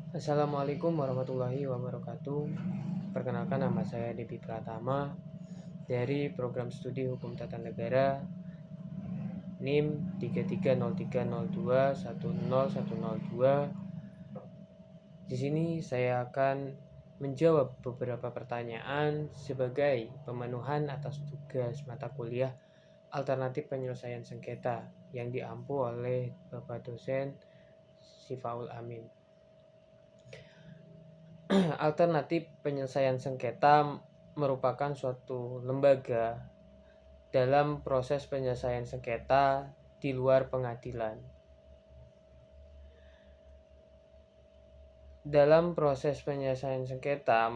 Assalamualaikum warahmatullahi wabarakatuh. Perkenalkan, nama saya Devi Pratama dari program studi Hukum Tata Negara NIM 330302101102. Di sini saya akan menjawab beberapa pertanyaan sebagai pemenuhan atas tugas mata kuliah alternatif penyelesaian sengketa yang diampu oleh Bapak dosen Sifaul Amin. Alternatif penyelesaian sengketa merupakan suatu lembaga dalam proses penyelesaian sengketa di luar pengadilan. Dalam proses penyelesaian sengketa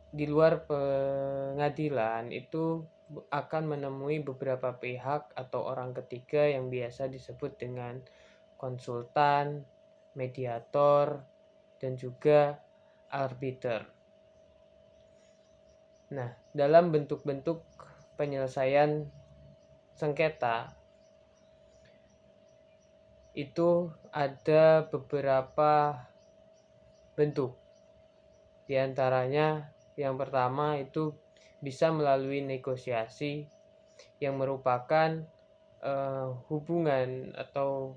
di luar pengadilan itu akan menemui beberapa pihak atau orang ketiga yang biasa disebut dengan konsultan, mediator, dan juga arbiter. Nah, dalam bentuk-bentuk penyelesaian sengketa itu ada beberapa bentuk. Di antaranya yang pertama itu bisa melalui negosiasi yang merupakan hubungan atau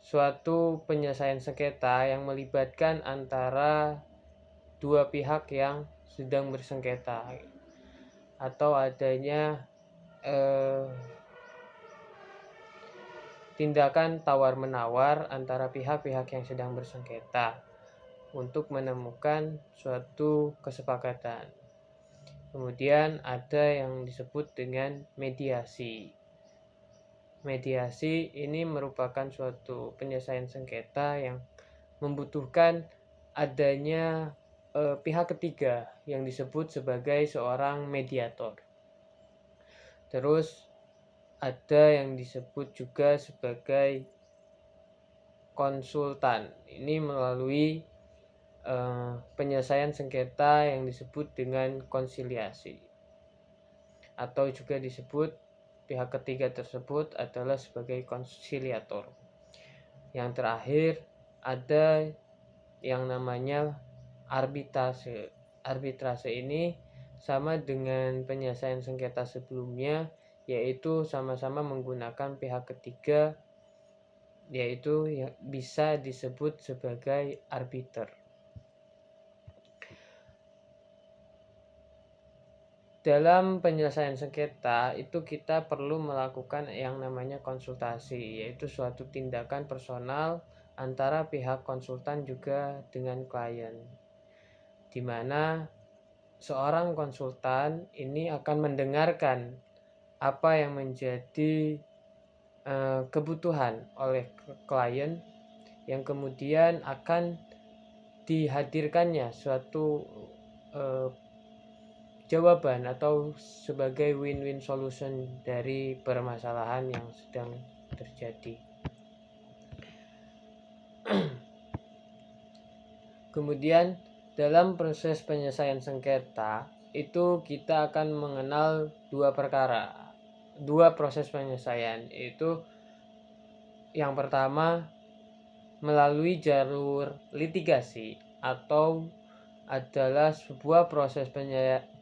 suatu penyelesaian sengketa yang melibatkan antara dua pihak yang sedang bersengketa, atau adanya tindakan tawar-menawar antara pihak-pihak yang sedang bersengketa untuk menemukan suatu kesepakatan. Kemudian ada yang disebut dengan mediasi. Mediasi ini merupakan suatu penyelesaian sengketa yang membutuhkan adanya pihak ketiga yang disebut sebagai seorang mediator. Terus ada yang disebut juga sebagai konsultan. Ini melalui penyelesaian sengketa yang disebut dengan konsiliasi, atau juga disebut pihak ketiga tersebut adalah sebagai konsiliator. Yang terakhir ada yang namanya arbitrase. Arbitrase ini sama dengan penyelesaian sengketa sebelumnya, yaitu sama-sama menggunakan pihak ketiga, yaitu yang bisa disebut sebagai arbiter. Dalam penyelesaian sengketa itu kita perlu melakukan yang namanya konsultasi, yaitu suatu tindakan personal antara pihak konsultan juga dengan klien, di mana seorang konsultan ini akan mendengarkan apa yang menjadi kebutuhan oleh klien, yang kemudian akan dihadirkannya suatu jawaban atau sebagai win-win solution dari permasalahan yang sedang terjadi. Kemudian dalam proses penyelesaian sengketa itu kita akan mengenal dua proses penyelesaian, yaitu yang pertama melalui jalur litigasi, atau adalah sebuah proses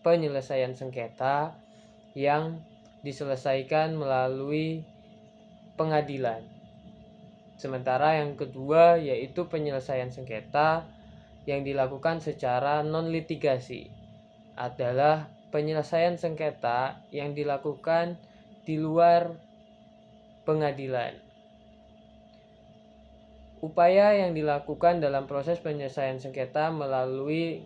penyelesaian sengketa yang diselesaikan melalui pengadilan. Sementara yang kedua yaitu penyelesaian sengketa yang dilakukan secara non-litigasi, adalah penyelesaian sengketa yang dilakukan di luar pengadilan. Upaya yang dilakukan dalam proses penyelesaian sengketa melalui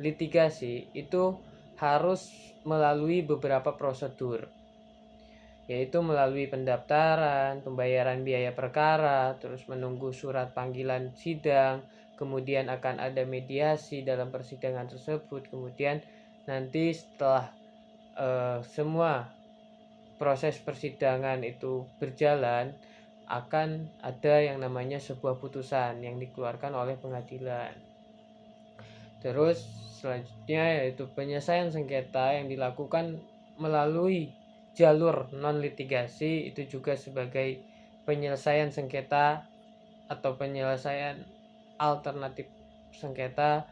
litigasi itu harus melalui beberapa prosedur, yaitu melalui pendaftaran, pembayaran biaya perkara, terus menunggu surat panggilan sidang, kemudian akan ada mediasi dalam persidangan tersebut, kemudian nanti setelah semua proses persidangan itu berjalan, akan ada yang namanya sebuah putusan yang dikeluarkan oleh pengadilan. Terus selanjutnya yaitu penyelesaian sengketa yang dilakukan melalui jalur non litigasi, itu juga sebagai penyelesaian sengketa atau penyelesaian alternatif sengketa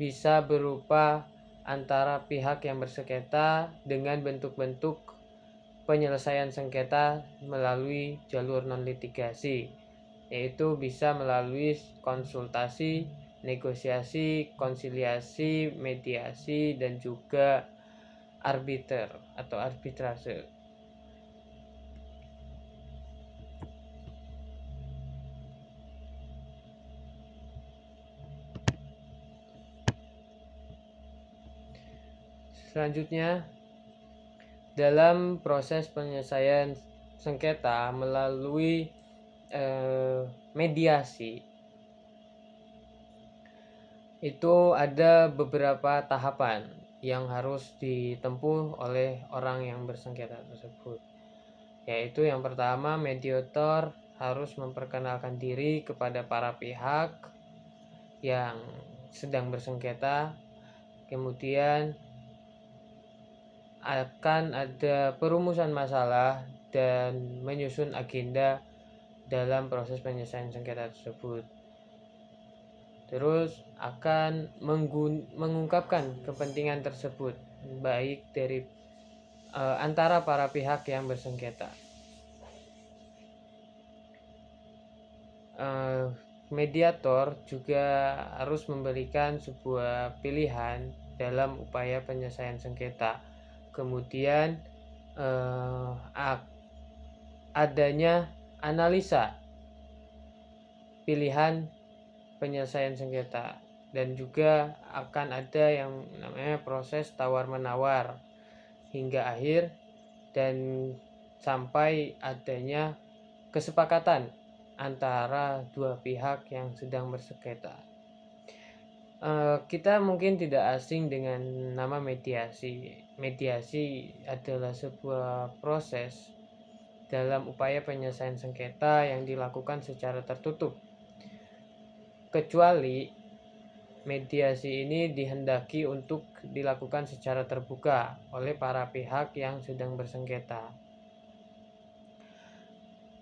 bisa berupa antara pihak yang bersengketa dengan bentuk-bentuk penyelesaian sengketa melalui jalur non-litigasi, yaitu bisa melalui konsultasi, negosiasi, konsiliasi, mediasi, dan juga arbiter atau arbitrase. Selanjutnya, dalam proses penyelesaian sengketa melalui mediasi, itu ada beberapa tahapan yang harus ditempuh oleh orang yang bersengketa tersebut. Yaitu yang pertama, mediator harus memperkenalkan diri kepada para pihak yang sedang bersengketa. Kemudian akan ada perumusan masalah dan menyusun agenda dalam proses penyelesaian sengketa tersebut. Terus akan mengungkapkan kepentingan tersebut baik dari antara para pihak yang bersengketa. Mediator juga harus memberikan sebuah pilihan dalam upaya penyelesaian sengketa. Kemudian adanya analisa pilihan penyelesaian sengketa, dan juga akan ada yang namanya proses tawar-menawar hingga akhir dan sampai adanya kesepakatan antara dua pihak yang sedang bersengketa. Kita mungkin tidak asing dengan nama mediasi. Mediasi adalah sebuah proses dalam upaya penyelesaian sengketa yang dilakukan secara tertutup, kecuali mediasi ini dihendaki untuk dilakukan secara terbuka oleh para pihak yang sedang bersengketa.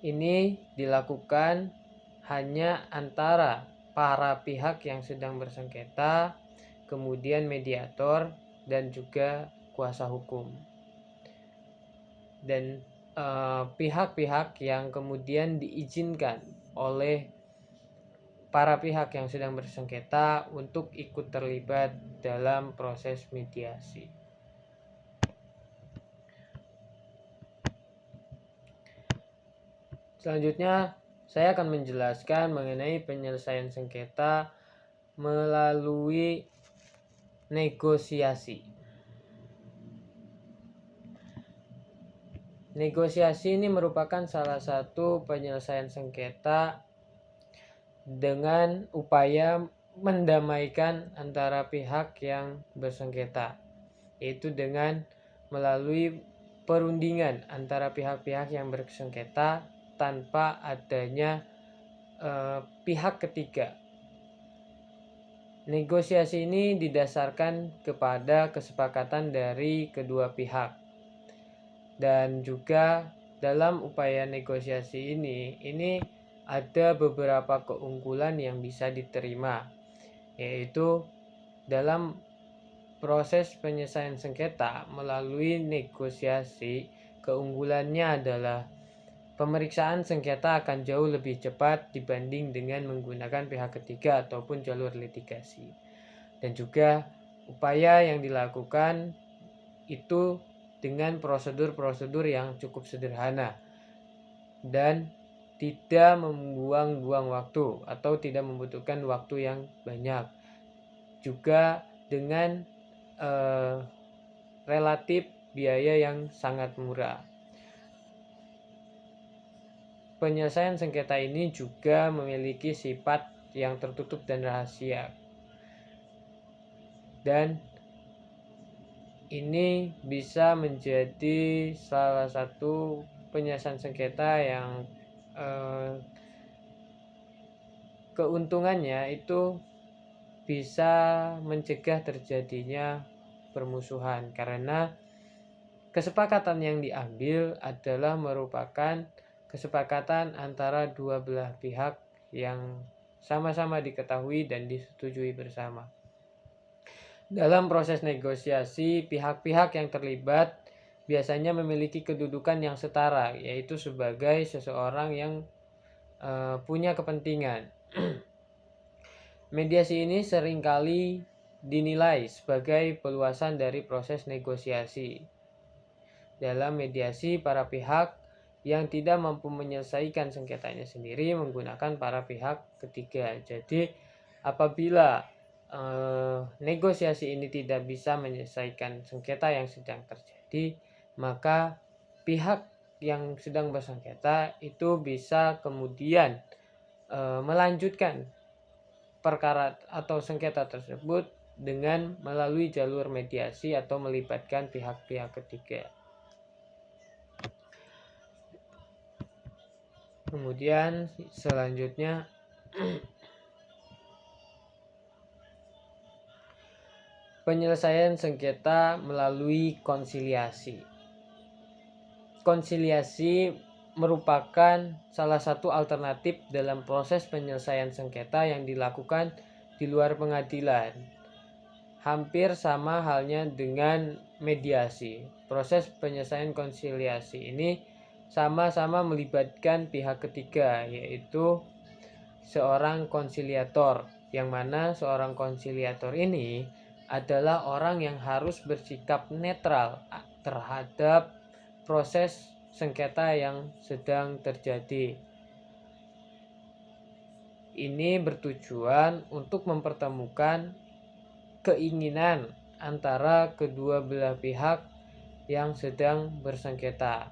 Ini dilakukan hanya antara para pihak yang sedang bersengketa, kemudian mediator, dan juga kuasa hukum. Dan pihak-pihak yang kemudian diizinkan oleh para pihak yang sedang bersengketa untuk ikut terlibat dalam proses mediasi. Selanjutnya, saya akan menjelaskan mengenai penyelesaian sengketa melalui negosiasi. Negosiasi ini merupakan salah satu penyelesaian sengketa dengan upaya mendamaikan antara pihak yang bersengketa, yaitu dengan melalui perundingan antara pihak-pihak yang bersengketa tanpa adanya pihak ketiga. Negosiasi ini didasarkan kepada kesepakatan dari kedua pihak, dan juga dalam upaya negosiasi ini ada beberapa keunggulan yang bisa diterima, yaitu dalam proses penyelesaian sengketa melalui negosiasi, keunggulannya adalah pemeriksaan sengketa akan jauh lebih cepat dibanding dengan menggunakan pihak ketiga ataupun jalur litigasi. Dan juga upaya yang dilakukan itu dengan prosedur-prosedur yang cukup sederhana dan tidak membuang-buang waktu atau tidak membutuhkan waktu yang banyak. Juga dengan relatif biaya yang sangat murah. Penyelesaian sengketa ini juga memiliki sifat yang tertutup dan rahasia. Dan ini bisa menjadi salah satu penyelesaian sengketa yang keuntungannya itu bisa mencegah terjadinya permusuhan, karena kesepakatan yang diambil adalah merupakan kesepakatan antara dua belah pihak yang sama-sama diketahui dan disetujui bersama. Dalam proses negosiasi, pihak-pihak yang terlibat biasanya memiliki kedudukan yang setara, yaitu sebagai seseorang yang punya kepentingan. Mediasi ini seringkali dinilai sebagai peluasan dari proses negosiasi. Dalam mediasi, para pihak yang tidak mampu menyelesaikan sengketanya sendiri menggunakan para pihak ketiga. Jadi, apabila negosiasi ini tidak bisa menyelesaikan sengketa yang sedang terjadi, maka pihak yang sedang bersengketa itu bisa kemudian melanjutkan perkara atau sengketa tersebut dengan melalui jalur mediasi atau melibatkan pihak-pihak ketiga. Kemudian selanjutnya penyelesaian sengketa melalui konsiliasi. Konsiliasi merupakan salah satu alternatif dalam proses penyelesaian sengketa yang dilakukan di luar pengadilan. Hampir sama halnya dengan mediasi. Proses penyelesaian konsiliasi ini sama-sama melibatkan pihak ketiga, yaitu seorang konsiliator, yang mana seorang konsiliator ini adalah orang yang harus bersikap netral terhadap proses sengketa yang sedang terjadi. Ini bertujuan untuk mempertemukan keinginan antara kedua belah pihak yang sedang bersengketa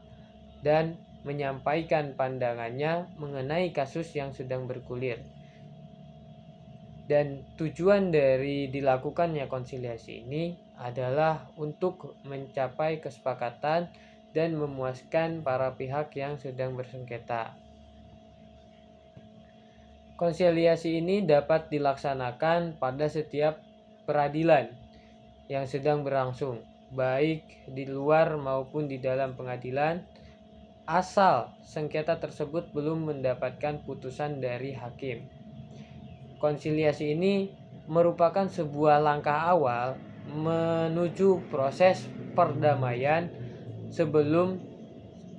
dan menyampaikan pandangannya mengenai kasus yang sedang bergulir. Dan tujuan dari dilakukannya konsiliasi ini adalah untuk mencapai kesepakatan dan memuaskan para pihak yang sedang bersengketa. Konsiliasi ini dapat dilaksanakan pada setiap peradilan yang sedang berlangsung, baik di luar maupun di dalam pengadilan, asal sengketa tersebut belum mendapatkan putusan dari hakim. Konsiliasi ini merupakan sebuah langkah awal menuju proses perdamaian sebelum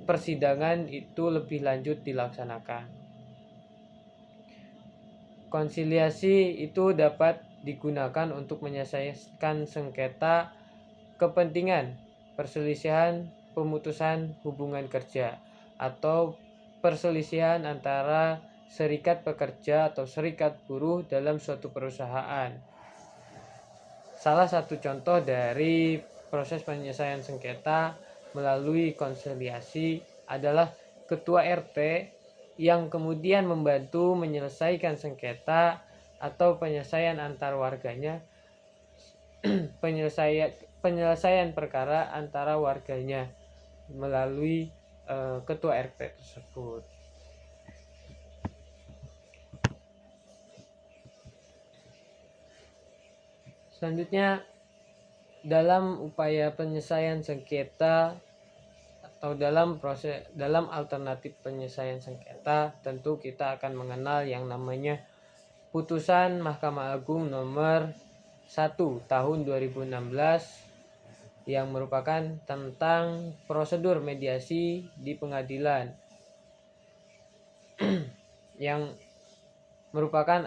persidangan itu lebih lanjut dilaksanakan. Konsiliasi itu dapat digunakan untuk menyelesaikan sengketa kepentingan, perselisihan, pemutusan hubungan kerja, atau perselisihan antara serikat pekerja atau serikat buruh dalam suatu perusahaan. Salah satu contoh dari proses penyelesaian sengketa melalui konsiliasi adalah ketua RT yang kemudian membantu menyelesaikan sengketa atau penyelesaian antar warganya, penyelesaian perkara antara warganya melalui ketua RT tersebut. Selanjutnya, dalam upaya penyelesaian sengketa atau dalam alternatif penyelesaian sengketa, tentu kita akan mengenal yang namanya putusan Mahkamah Agung nomor 1 tahun 2016 yang merupakan tentang prosedur mediasi di pengadilan yang merupakan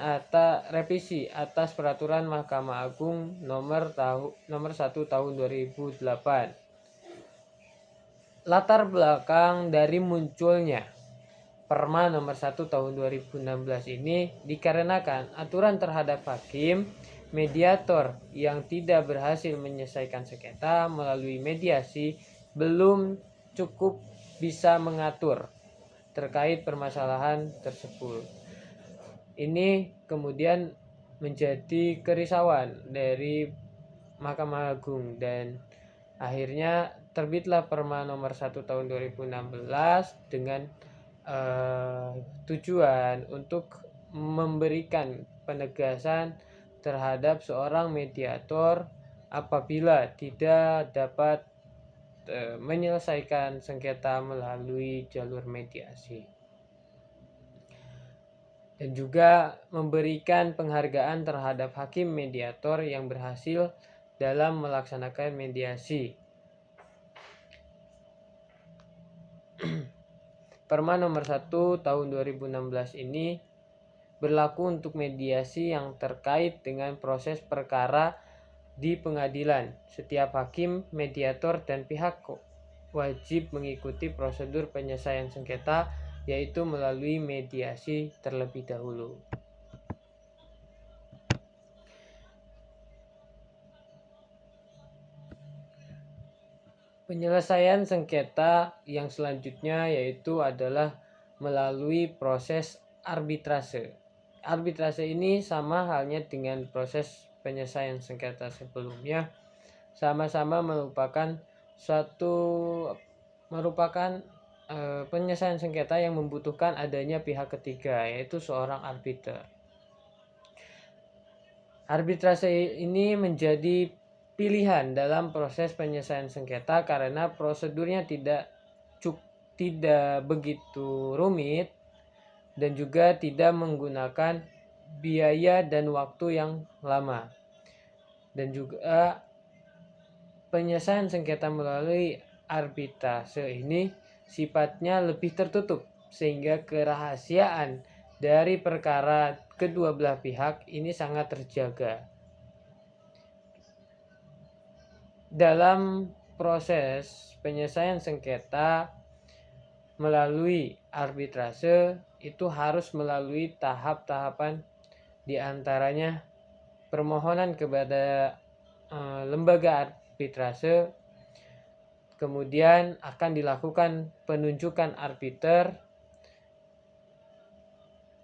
revisi atas peraturan Mahkamah Agung nomor 1 tahun 2008. Latar belakang dari munculnya Perma nomor 1 tahun 2016 ini dikarenakan aturan terhadap hakim mediator yang tidak berhasil menyelesaikan sengketa melalui mediasi belum cukup bisa mengatur terkait permasalahan tersebut. Ini kemudian menjadi kerisauan dari Mahkamah Agung dan akhirnya terbitlah Perma nomor 1 tahun 2016 dengan tujuan untuk memberikan penegasan terhadap seorang mediator apabila tidak dapat menyelesaikan sengketa melalui jalur mediasi. dan juga memberikan penghargaan terhadap hakim mediator yang berhasil dalam melaksanakan mediasi. Perma nomor 1 tahun 2016 ini berlaku untuk mediasi yang terkait dengan proses perkara di pengadilan. Setiap hakim, mediator, dan pihak wajib mengikuti prosedur penyelesaian sengketa, yaitu melalui mediasi terlebih dahulu. Penyelesaian sengketa yang selanjutnya yaitu adalah melalui proses arbitrase. Arbitrase ini sama halnya dengan proses penyelesaian sengketa sebelumnya, sama-sama merupakan penyelesaian sengketa yang membutuhkan adanya pihak ketiga, yaitu seorang arbiter. Arbitrase ini menjadi pilihan dalam proses penyelesaian sengketa karena prosedurnya tidak begitu rumit dan juga tidak menggunakan biaya dan waktu yang lama. Dan juga penyelesaian sengketa melalui arbitrase ini sifatnya lebih tertutup, sehingga kerahasiaan dari perkara kedua belah pihak ini sangat terjaga. Dalam proses penyelesaian sengketa melalui arbitrase itu harus melalui tahap-tahapan, diantaranya permohonan kepada lembaga arbitrase, kemudian akan dilakukan penunjukan arbiter,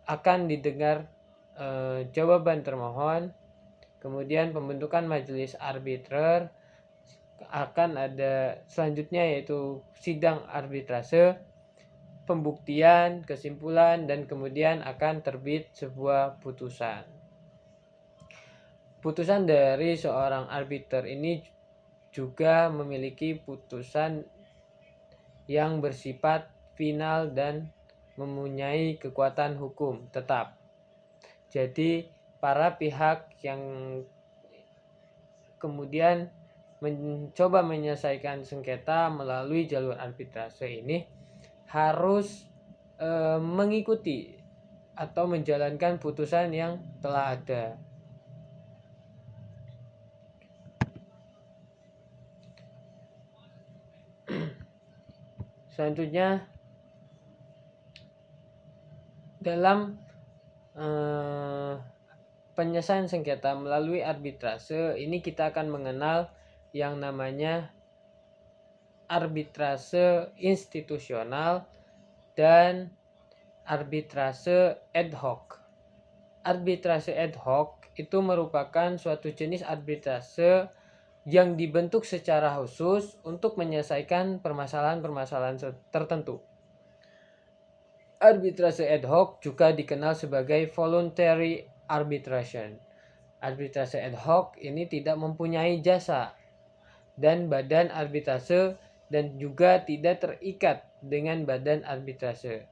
akan didengar jawaban termohon, kemudian pembentukan majelis arbiter, akan ada selanjutnya yaitu sidang arbitrase, pembuktian, kesimpulan, dan kemudian akan terbit sebuah putusan. Putusan dari seorang arbiter ini juga memiliki putusan yang bersifat final dan mempunyai kekuatan hukum tetap. Jadi para pihak yang kemudian mencoba menyelesaikan sengketa melalui jalur arbitrase ini harus mengikuti atau menjalankan putusan yang telah ada. Selanjutnya, dalam penyelesaian sengketa melalui arbitrase ini kita akan mengenal yang namanya arbitrase institusional dan arbitrase ad hoc. Arbitrase ad hoc itu merupakan suatu jenis arbitrase yang dibentuk secara khusus untuk menyelesaikan permasalahan-permasalahan tertentu. Arbitrase ad hoc juga dikenal sebagai voluntary arbitration. Arbitrase ad hoc ini tidak mempunyai jasa dan badan arbitrase dan juga tidak terikat dengan badan arbitrase.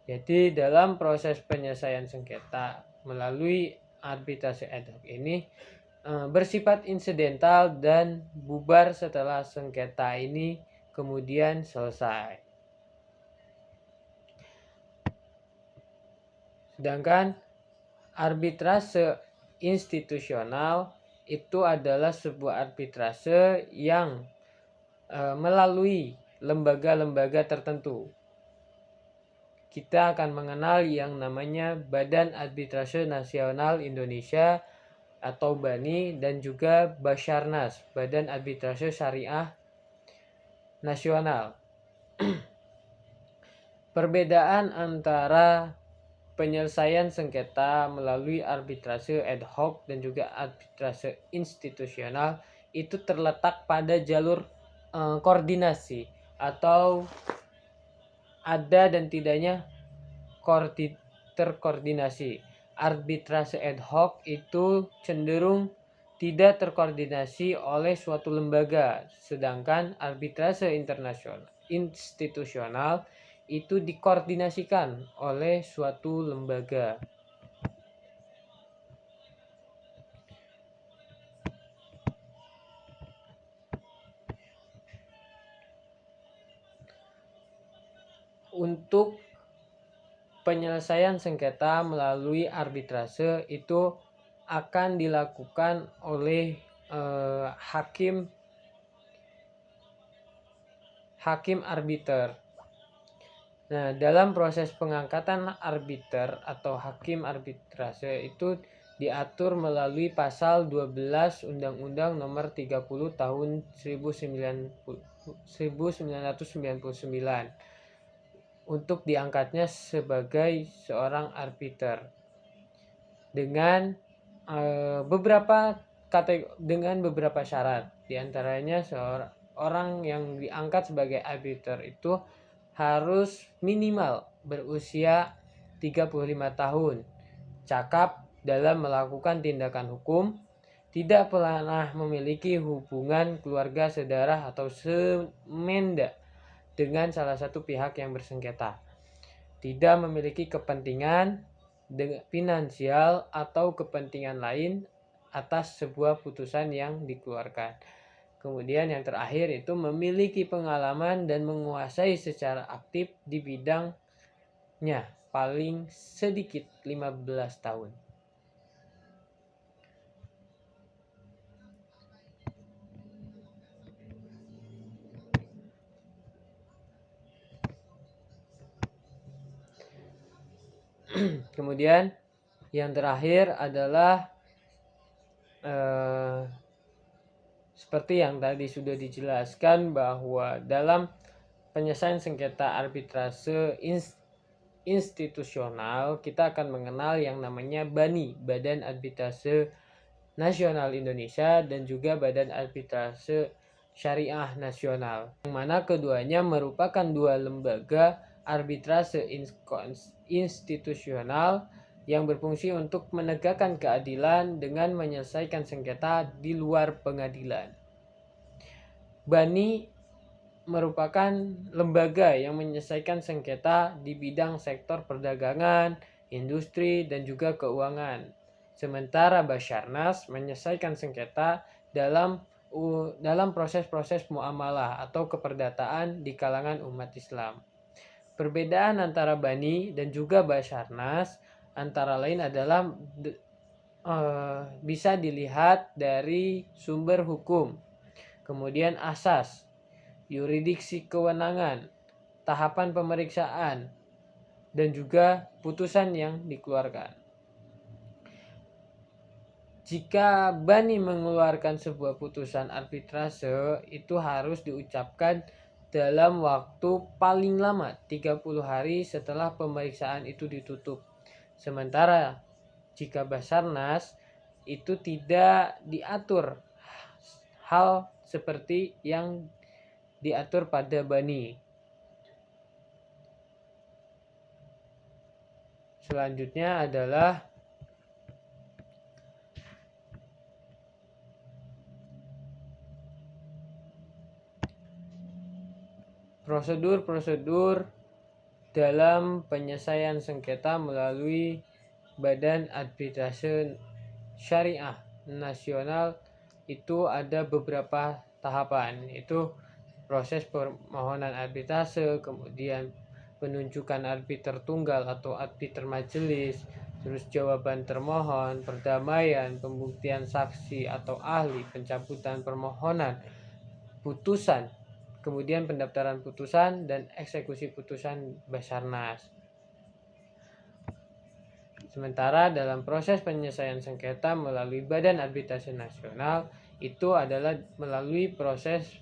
Jadi dalam proses penyelesaian sengketa melalui arbitrase ad hoc ini bersifat insidental dan bubar setelah sengketa ini kemudian selesai. Sedangkan arbitrase institusional itu adalah sebuah arbitrase yang melalui lembaga-lembaga tertentu. Kita akan mengenal yang namanya Badan Arbitrase Nasional Indonesia atau BANI dan juga Basarnas, Badan Arbitrase Syariah Nasional. Perbedaan antara penyelesaian sengketa melalui arbitrase ad hoc dan juga arbitrase institusional itu terletak pada jalur koordinasi atau ada dan tidaknya terkoordinasi. Arbitrase ad hoc itu cenderung tidak terkoordinasi oleh suatu lembaga, sedangkan arbitrase institusional itu dikoordinasikan oleh suatu lembaga. Untuk penyelesaian sengketa melalui arbitrase itu akan dilakukan oleh hakim arbiter. Nah, dalam proses pengangkatan arbiter atau hakim arbitrase itu diatur melalui pasal 12 Undang-Undang Nomor 30 Tahun 1999 untuk diangkatnya sebagai seorang arbiter dengan beberapa syarat. Di antaranya seorang yang diangkat sebagai arbiter itu harus minimal berusia 35 tahun, cakap dalam melakukan tindakan hukum, tidak pernah memiliki hubungan keluarga, saudara, atau semenda dengan salah satu pihak yang bersengketa, tidak memiliki kepentingan finansial atau kepentingan lain atas sebuah putusan yang dikeluarkan. Kemudian yang terakhir itu memiliki pengalaman dan menguasai secara aktif di bidangnya paling sedikit 15 tahun. Kemudian yang terakhir adalah seperti yang tadi sudah dijelaskan bahwa dalam penyelesaian sengketa arbitrase institusional kita akan mengenal yang namanya BANI, Badan Arbitrase Nasional Indonesia, dan juga Badan Arbitrase Syariah Nasional, yang mana keduanya merupakan dua lembaga arbitrase institusional yang berfungsi untuk menegakkan keadilan dengan menyelesaikan sengketa di luar pengadilan. BANI merupakan lembaga yang menyelesaikan sengketa di bidang sektor perdagangan, industri, dan juga keuangan. Sementara Basarnas menyelesaikan sengketa dalam proses-proses muamalah atau keperdataan di kalangan umat Islam. Perbedaan antara BANI dan juga Basarnas antara lain adalah bisa dilihat dari sumber hukum, kemudian asas, yurisdiksi kewenangan, tahapan pemeriksaan, dan juga putusan yang dikeluarkan. Jika BANI mengeluarkan sebuah putusan arbitrase, itu harus diucapkan dalam waktu paling lama 30 hari setelah pemeriksaan itu ditutup. Sementara jika Basarnas itu tidak diatur hal seperti yang diatur pada BANI. Selanjutnya adalah prosedur-prosedur dalam penyelesaian sengketa melalui Badan Arbitrase Syariah Nasional. Itu ada beberapa tahapan, yaitu proses permohonan arbitrase, kemudian penunjukan arbiter tunggal atau arbiter majelis, terus jawaban termohon, perdamaian, pembuktian saksi atau ahli, pencabutan permohonan, putusan, kemudian pendaftaran putusan dan eksekusi putusan Basarnas. Sementara dalam proses penyelesaian sengketa melalui Badan Arbitrase Nasional itu adalah melalui proses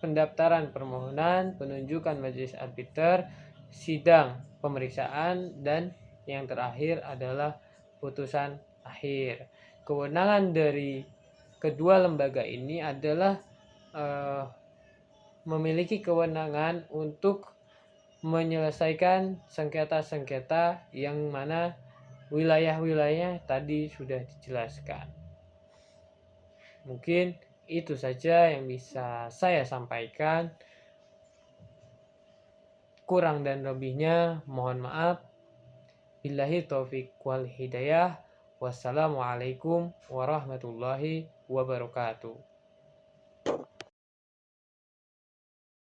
pendaftaran permohonan, penunjukan majelis arbiter, sidang pemeriksaan, dan yang terakhir adalah putusan akhir. Kewenangan dari kedua lembaga ini adalah memiliki kewenangan untuk menyelesaikan sengketa-sengketa yang mana wilayah-wilayahnya tadi sudah dijelaskan. Mungkin itu saja yang bisa saya sampaikan. Kurang dan lebihnya mohon maaf. Billahi taufiq wal hidayah. Wassalamualaikum warahmatullahi wabarakatuh.